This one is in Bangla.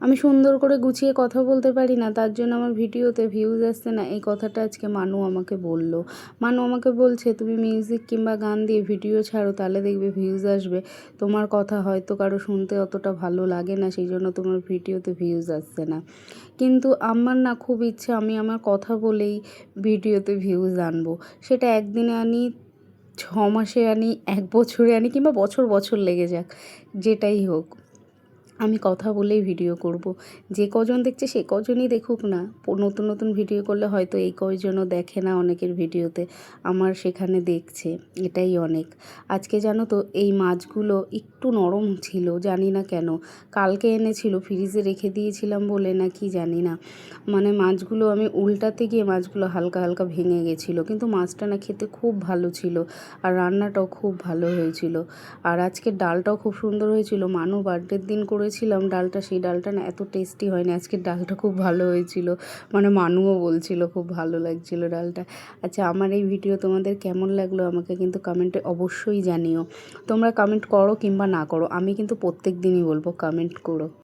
আমি সুন্দর করে গুছিয়ে কথা বলতে পারি না, তার জন্য আমার ভিডিওতে ভিউজ আসছে না, এই কথাটা আজকে মানু আমাকে বলল। মানু আমাকে বলছে, তুমি মিউজিক কিংবা গান দিয়ে ভিডিও ছাড়ো, তাহলে দেখবে ভিউজ আসবে। তোমার কথা হয়তো কারো শুনতে অতটা ভালো লাগে না, সেই জন্য তোমার ভিডিওতে ভিউজ আসছে না। কিন্তু আমার না খুব ইচ্ছা আমি আমার কথা বলেই ভিডিওতে ভিউজ আনবো। সেটা একদিনে আনি, 6 মাসে আনি, 1 বছরে আনি, কিংবা বছর বছর লেগে যাক, যেটাই হোক আমি কথা বলেই ভিডিও করব। যে কজন দেখছে সে কজনই দেখুক না, নতুন নতুন ভিডিও করলে হয়তো এই কয়জনও দেখে না অনেকের ভিডিওতে, আমার সেখানে দেখছে, এটাই অনেক। আজকে জানো তো এই মাছগুলো একটু নরম ছিল, জানি না কেন। কালকে এনেছিল, ফ্রিজে রেখে দিয়েছিলাম বলে না কি জানি না, মানে মাছগুলো আমি উল্টাতে গিয়ে মাছগুলো হালকা হালকা ভেঙে গেছিলো, কিন্তু মাছটা না খেতে খুব ভালো ছিল, আর রান্নাটাও খুব ভালো হয়েছিল। আর আজকের ডালটাও খুব সুন্দর হয়েছিল, মানু বার্থডের দিন করেছিলাম ডালটা, সেই ডালটা না এত টেস্টি হয়নি, আজকের ডালটা খুব ভালো হয়েছিল, মানে মানুও বলছিল খুব ভালো লাগছিল ডালটা। আচ্ছা, আমার এই ভিডিও তোমাদের কেমন লাগলো আমাকে কিন্তু কমেন্টে অবশ্যই জানিও। তোমরা কমেন্ট করো কিংবা না করো, আমি কিন্তু প্রত্যেক দিনই বলবো কমেন্ট করো।